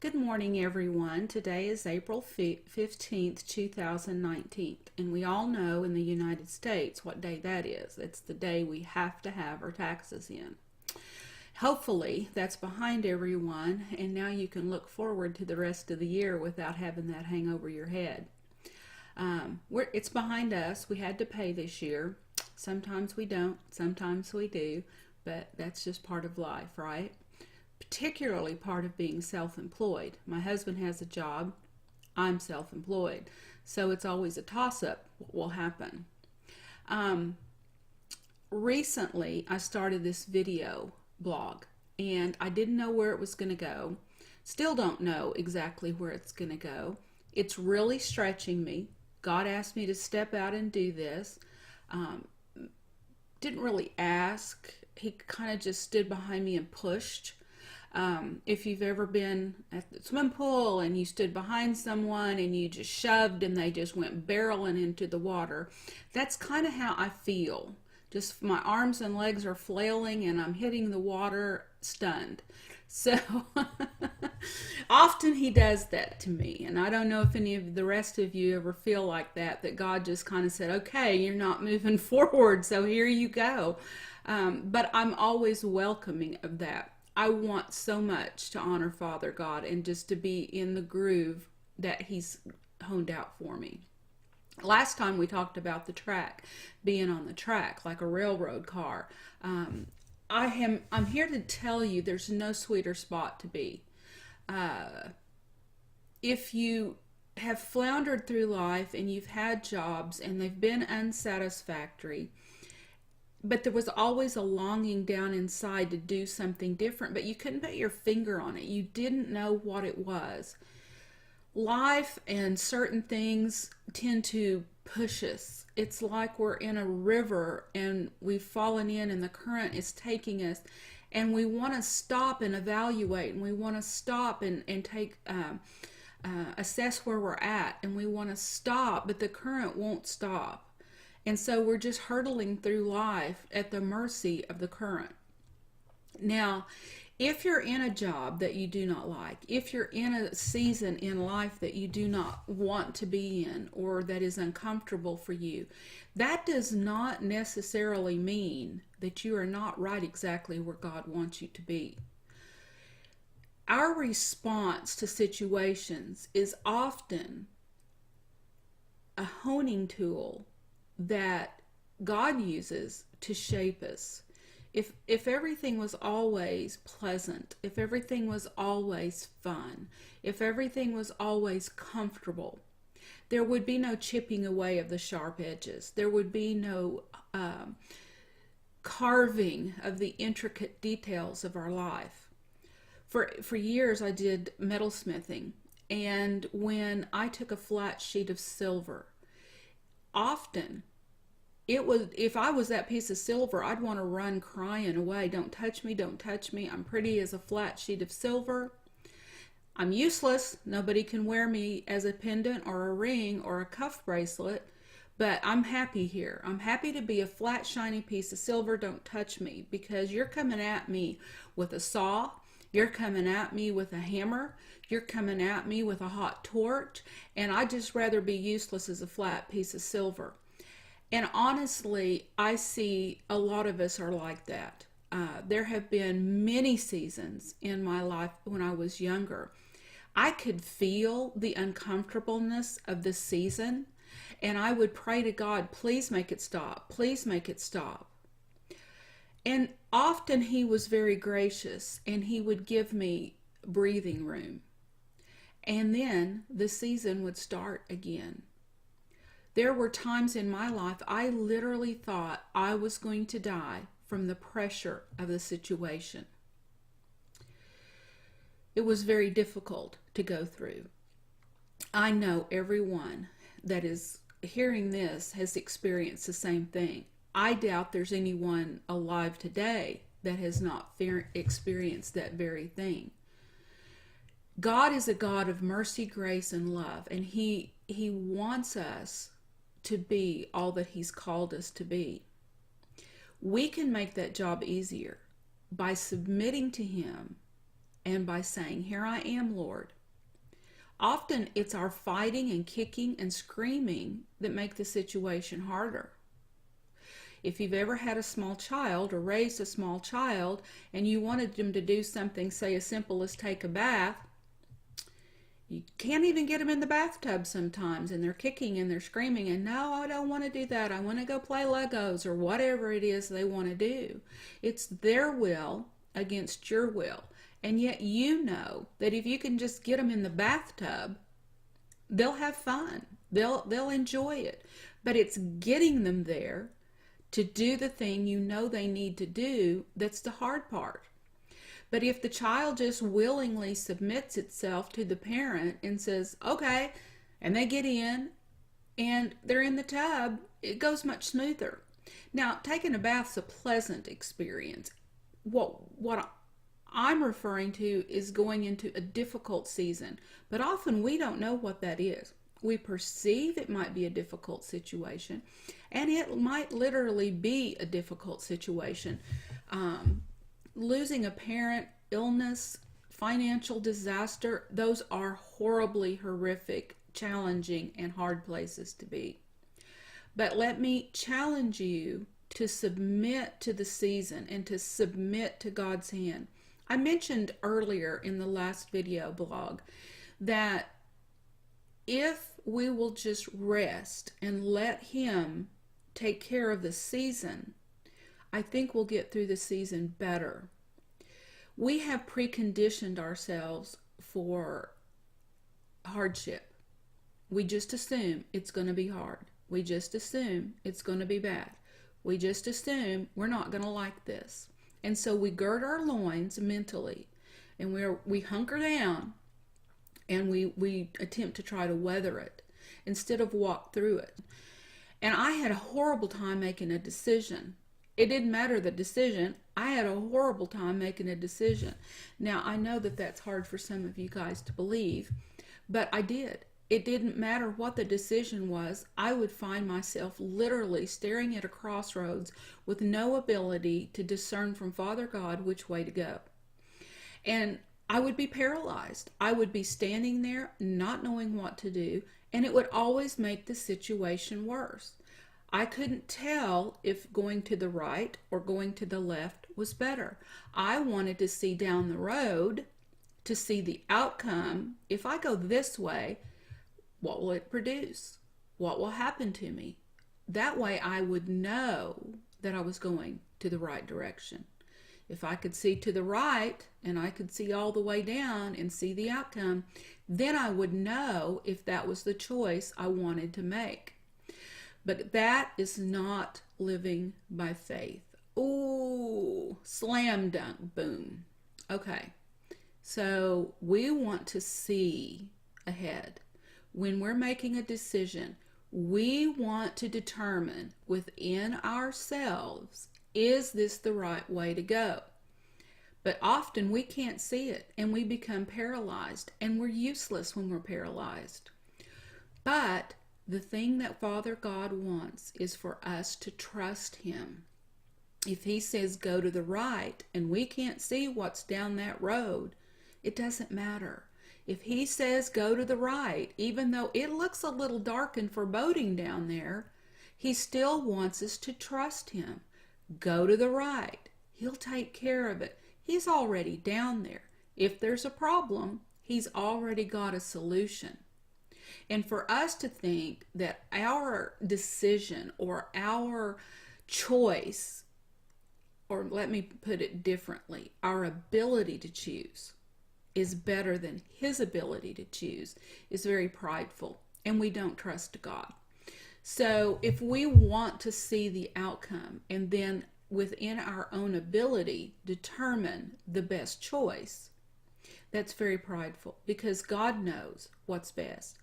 Good morning, everyone. Today is April 15th, 2019, and we all know in the United States what day that is. It's the day we have to have our taxes in. Hopefully, that's behind everyone, and now you can look forward to the rest of the year without having that hang over your head. It's behind us. We had to pay this year. Sometimes we don't, sometimes we do, but that's just part of life, right? Particularly part of being self-employed. My husband has a job, I'm self-employed, so it's always a toss-up what will happen. Recently I started this video blog and I didn't know where it was going to go. Still don't know exactly where it's going to go. It's really stretching me. God asked me to step out and do this. Didn't really ask. He kind of just stood behind me and pushed. If you've ever been at the swim pool and you stood behind someone and you just shoved and they just went barreling into the water, that's kind of how I feel. Just my arms and legs are flailing and I'm hitting the water stunned. So often he does that to me, and I don't know if any of the rest of you ever feel like that God just kind of said, okay, you're not moving forward, so here you go. But I'm always welcoming of that. I want so much to honor Father God and just to be in the groove that He's honed out for me. Last time we talked about the track, being on the track like a railroad car. I'm here to tell you there's no sweeter spot to be. If you have floundered through life and you've had jobs and they've been unsatisfactory, but there was always a longing down inside to do something different, but you couldn't put your finger on it. You didn't know what it was. Life and certain things tend to push us. It's like we're in a river and we've fallen in and the current is taking us, and we want to stop and evaluate, and we want to stop and take assess where we're at, and we want to stop, but the current won't stop. And so we're just hurtling through life at the mercy of the current. Now, if you're in a job that you do not like, if you're in a season in life that you do not want to be in or that is uncomfortable for you, that does not necessarily mean that you are not right exactly where God wants you to be. Our response to situations is often a honing tool that God uses to shape us. If everything was always pleasant, if everything was always fun, if everything was always comfortable, there would be no chipping away of the sharp edges. There would be no carving of the intricate details of our life. For years I did metalsmithing, and when I took a flat sheet of silver, often it was, if I was that piece of silver, I'd want to run crying away. Don't touch me, don't touch me. I'm pretty as a flat sheet of silver. I'm useless. Nobody can wear me as a pendant or a ring or a cuff bracelet, but I'm happy here. I'm happy to be a flat, shiny piece of silver. Don't touch me, because you're coming at me with a saw. You're coming at me with a hammer. You're coming at me with a hot torch, and I'd just rather be useless as a flat piece of silver. And honestly, I see a lot of us are like that. There have been many seasons in my life when I was younger. I could feel the uncomfortableness of the season, and I would pray to God, please make it stop. Please make it stop. And often He was very gracious, and He would give me breathing room. And then the season would start again. There were times in my life I literally thought I was going to die from the pressure of the situation. It was very difficult to go through. I know everyone that is hearing this has experienced the same thing. I doubt there's anyone alive today that has not experienced that very thing. God is a God of mercy, grace, and love, and He wants us to be all that He's called us to be. We can make that job easier by submitting to Him and by saying, "Here I am, Lord." Often it's our fighting and kicking and screaming that make the situation harder. If you've ever had a small child or raised a small child and you wanted them to do something, say as simple as take a bath, you can't even get them in the bathtub sometimes, and they're kicking and they're screaming, and no, I don't want to do that. I want to go play Legos or whatever it is they want to do. It's their will against your will. And yet you know that if you can just get them in the bathtub, they'll have fun. They'll enjoy it. But it's getting them there to do the thing you know they need to do that's the hard part. But if the child just willingly submits itself to the parent and says, okay, and they get in and they're in the tub, it goes much smoother. Now, taking a bath's a pleasant experience. What I'm referring to is going into a difficult season, but often we don't know what that is. We perceive it might be a difficult situation, and it might literally be a difficult situation. Losing a parent, illness, financial disaster, those are horribly horrific, challenging, and hard places to be. But let me challenge you to submit to the season and to submit to God's hand. I mentioned earlier in the last video blog that if we will just rest and let Him take care of the season, I think we'll get through the season better. We have preconditioned ourselves for hardship. We just assume it's going to be hard. We just assume it's going to be bad. We just assume we're not going to like this. And so we gird our loins mentally, and we hunker down, and we attempt to try to weather it instead of walk through it. And I had a horrible time making a decision. It didn't matter the decision. I had a horrible time making a decision. Now, I know that that's hard for some of you guys to believe, but I did. It didn't matter what the decision was. I would find myself literally staring at a crossroads with no ability to discern from Father God which way to go. And I would be paralyzed. I would be standing there not knowing what to do, and it would always make the situation worse. I couldn't tell if going to the right or going to the left was better. I wanted to see down the road to see the outcome. If I go this way, what will it produce? What will happen to me? That way I would know that I was going to the right direction. If I could see to the right and I could see all the way down and see the outcome, then I would know if that was the choice I wanted to make. But that is not living by faith. Ooh, slam dunk, boom. Okay, so we want to see ahead. When we're making a decision, we want to determine within ourselves, is this the right way to go? But often we can't see it, and we become paralyzed, and we're useless when we're paralyzed. But the thing that Father God wants is for us to trust Him. If He says go to the right and we can't see what's down that road, it doesn't matter. If He says go to the right, even though it looks a little dark and foreboding down there, He still wants us to trust Him. Go to the right. He'll take care of it. He's already down there. If there's a problem, He's already got a solution. And for us to think that our decision or our choice, or let me put it differently, our ability to choose is better than His ability to choose is very prideful, and we don't trust God. So if we want to see the outcome and then within our own ability determine the best choice, that's very prideful, because God knows what's best.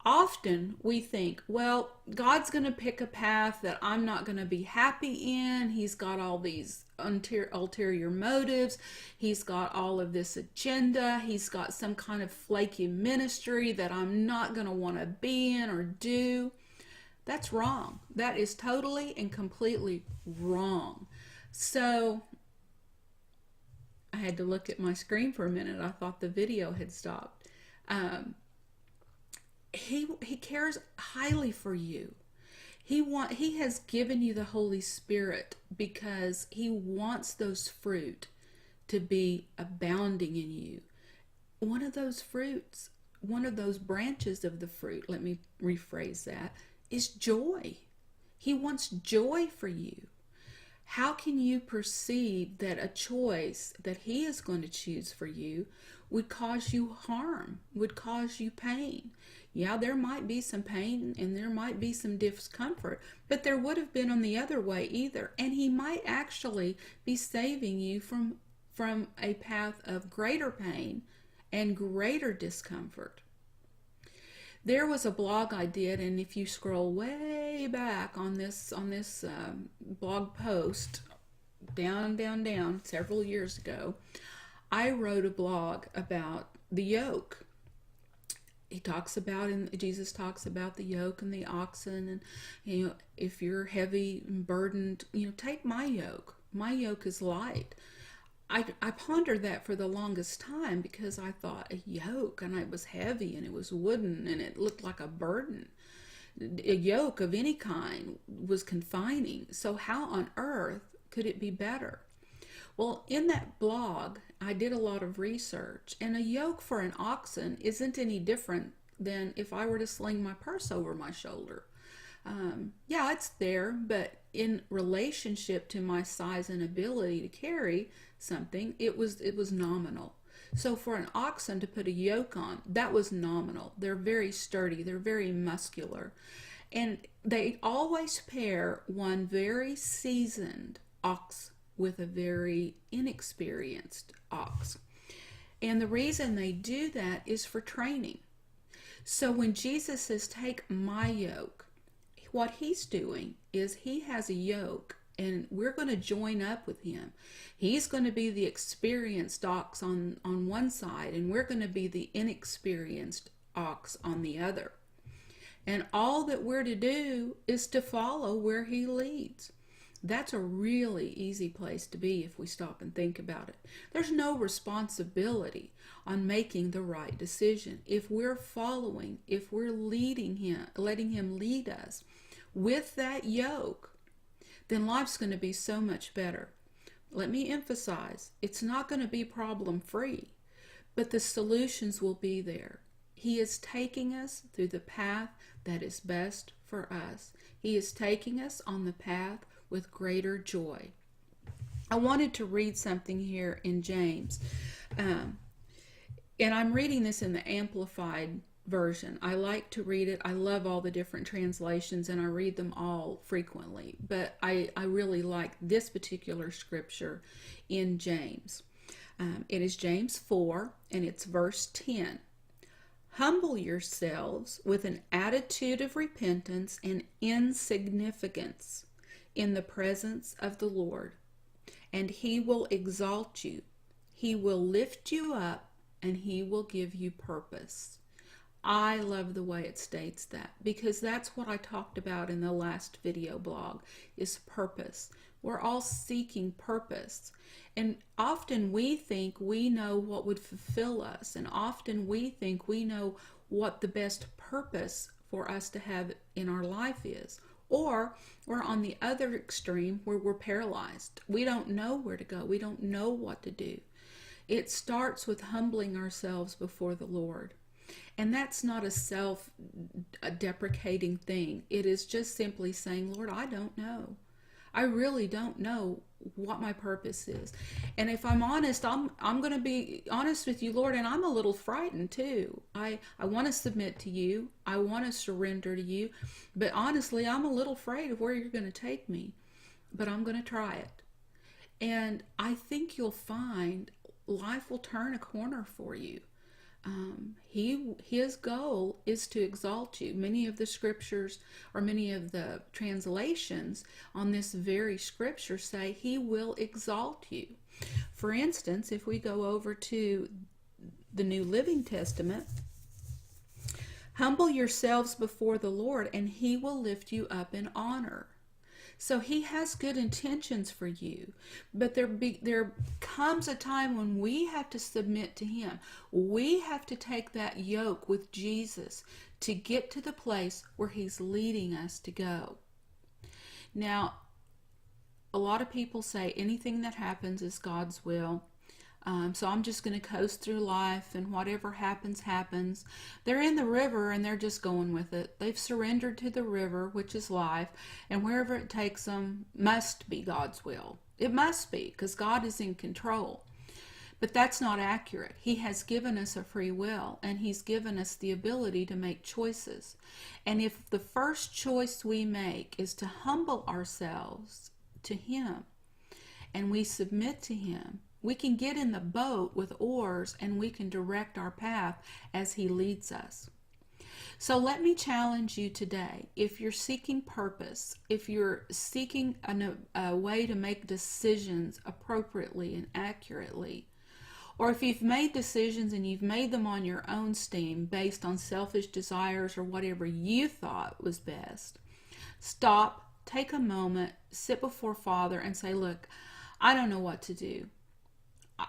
Often we think, well, God's going to pick a path that I'm not going to be happy in. He's got all these ulterior motives. He's got all of this agenda. He's got some kind of flaky ministry that I'm not going to want to be in or do. That's wrong. That is totally and completely wrong. So I had to look at my screen for a minute. I thought the video had stopped. Um, he cares highly for you. He has given you the Holy Spirit because he wants those fruit to be abounding in you. One of those fruits, one of those branches of the fruit, let me rephrase that, is joy. He wants joy for you. How can you perceive that a choice that he is going to choose for you would cause you harm, would cause you pain? Yeah, there might be some pain and there might be some discomfort, but there would have been on the other way either. And he might actually be saving you from a path of greater pain and greater discomfort. There was a blog I did, and if you scroll way back on this blog post, down several years ago, I wrote a blog about the yoke. Jesus talks about the yoke and the oxen, and if you're heavy and burdened, take my yoke. My yoke is light. I pondered that for the longest time because I thought a yoke, and it was heavy and it was wooden and it looked like a burden. A yoke of any kind was confining. So how on earth could it be better? Well, in that blog, I did a lot of research, and a yoke for an oxen isn't any different than if I were to sling my purse over my shoulder. Yeah, it's there, but in relationship to my size and ability to carry something, it was nominal. So for an oxen to put a yoke on, that was nominal. They're very sturdy, they're very muscular, and they always pair one very seasoned ox with a very inexperienced ox. And the reason they do that is for training. So when Jesus says, take my yoke, what he's doing is he has a yoke and we're going to join up with him. He's going to be the experienced ox on one side, and we're going to be the inexperienced ox on the other. And all that we're to do is to follow where he leads. That's a really easy place to be if we stop and think about it. There's no responsibility on making the right decision. If we're following, if we're leading him, letting him lead us with that yoke, then life's going to be so much better. Let me emphasize, it's not going to be problem-free, but the solutions will be there. He is taking us through the path that is best for us. He is taking us on the path with greater joy. I wanted to read something here in James, and I'm reading this in the Amplified version. I like to read it. I love all the different translations, and I read them all frequently, but I really like this particular scripture in James. It is James 4, and it's verse 10. Humble yourselves with an attitude of repentance and insignificance in the presence of the Lord, and he will exalt you. He will lift you up, and he will give you purpose. I love the way it states that, because that's what I talked about in the last video blog, is purpose. We're all seeking purpose. And often we think we know what would fulfill us, and often we think we know what the best purpose for us to have in our life is. Or we're on the other extreme where we're paralyzed. We don't know where to go. We don't know what to do. It starts with humbling ourselves before the Lord. And that's not a self-deprecating thing. It is just simply saying, Lord, I don't know. I really don't know what my purpose is. And if I'm honest, I'm going to be honest with you, Lord, and I'm a little frightened too. I want to submit to you. I want to surrender to you. But honestly, I'm a little afraid of where you're going to take me. But I'm going to try it. And I think you'll find life will turn a corner for you. His goal is to exalt you. Many of the scriptures, or many of the translations on this very scripture, say he will exalt you. For instance, if we go over to the New Living Testament, humble yourselves before the Lord, and he will lift you up in honor. So he has good intentions for you, but there comes a time when we have to submit to him. We have to take that yoke with Jesus to get to the place where he's leading us to go. Now, a lot of people say anything that happens is God's will. So I'm just going to coast through life, and whatever happens, happens. They're in the river and they're just going with it. They've surrendered to the river, which is life, and wherever it takes them must be God's will. It must be, because God is in control. But that's not accurate. He has given us a free will, and he's given us the ability to make choices. And if the first choice we make is to humble ourselves to him, and we submit to him, we can get in the boat with oars and we can direct our path as he leads us. So let me challenge you today. If you're seeking purpose, if you're seeking a way to make decisions appropriately and accurately, or if you've made decisions and you've made them on your own steam based on selfish desires or whatever you thought was best, stop, take a moment, sit before Father and say, look, I don't know what to do.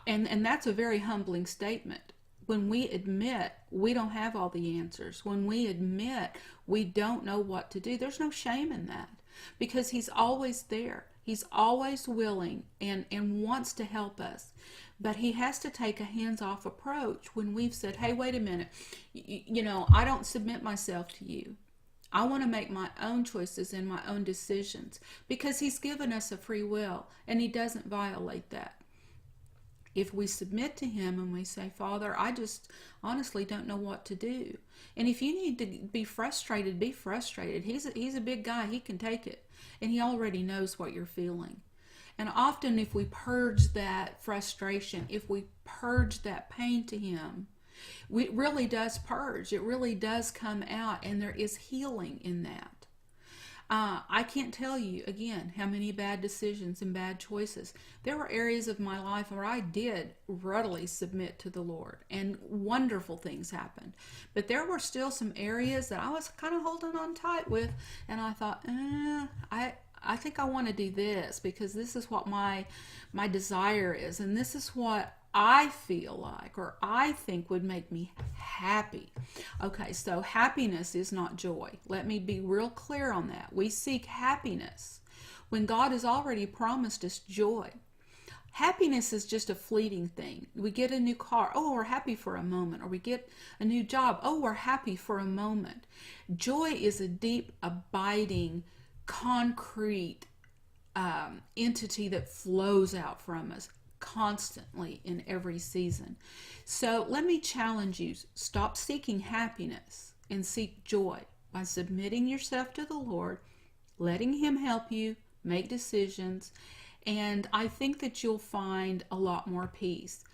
And that's a very humbling statement. When we admit we don't have all the answers, when we admit we don't know what to do, there's no shame in that, because he's always there. He's always willing and wants to help us. But he has to take a hands-off approach when we've said, hey, wait a minute, I don't submit myself to you. I want to make my own choices and my own decisions, because he's given us a free will and he doesn't violate that. If we submit to him and we say, Father, I just honestly don't know what to do. And if you need to be frustrated, be frustrated. He's a big guy. He can take it. And he already knows what you're feeling. And often if we purge that frustration, if we purge that pain to him, it really does purge. It really does come out, and there is healing in that. I can't tell you, again, how many bad decisions and bad choices. There were areas of my life where I did readily submit to the Lord, and wonderful things happened. But there were still some areas that I was kind of holding on tight with, and I thought, I think I want to do this because this is what my desire is, and this is what I feel like, or I think would make me happy. Okay, so happiness is not joy. Let me be real clear on that. We seek happiness when God has already promised us joy. Happiness is just a fleeting thing. We get a new car, oh, we're happy for a moment. Or we get a new job, oh, we're happy for a moment. Joy is a deep, abiding, concrete entity that flows out from us constantly in every season. So let me challenge you. Stop seeking happiness and seek joy by submitting yourself to the Lord, letting him help you make decisions, and I think that you'll find a lot more peace.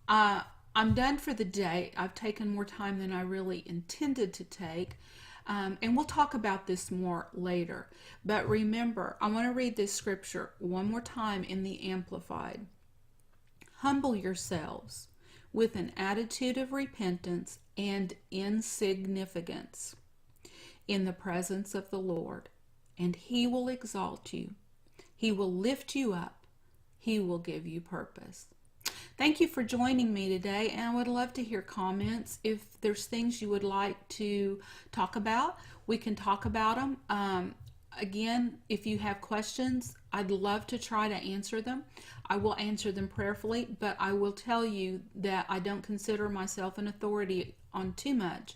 I'm done for the day. I've taken more time than I really intended to take. And we'll talk about this more later. But remember, I want to read this scripture one more time in the Amplified. Humble yourselves with an attitude of repentance and insignificance in the presence of the Lord, and he will exalt you. He will lift you up. He will give you purpose. Thank you for joining me today, and I would love to hear comments. If there's things you would like to talk about, we can talk about them. Again, if you have questions, I'd love to try to answer them. I will answer them prayerfully, but I will tell you that I don't consider myself an authority on too much.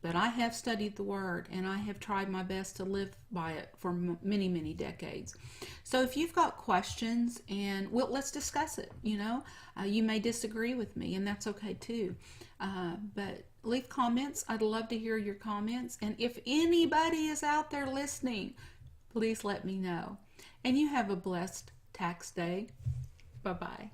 But I have studied the Word, and I have tried my best to live by it for many, many decades. So if you've got questions, and let's discuss it. You may disagree with me, and that's okay too. But leave comments. I'd love to hear your comments. And if anybody is out there listening, please let me know. And you have a blessed tax day. Bye-bye.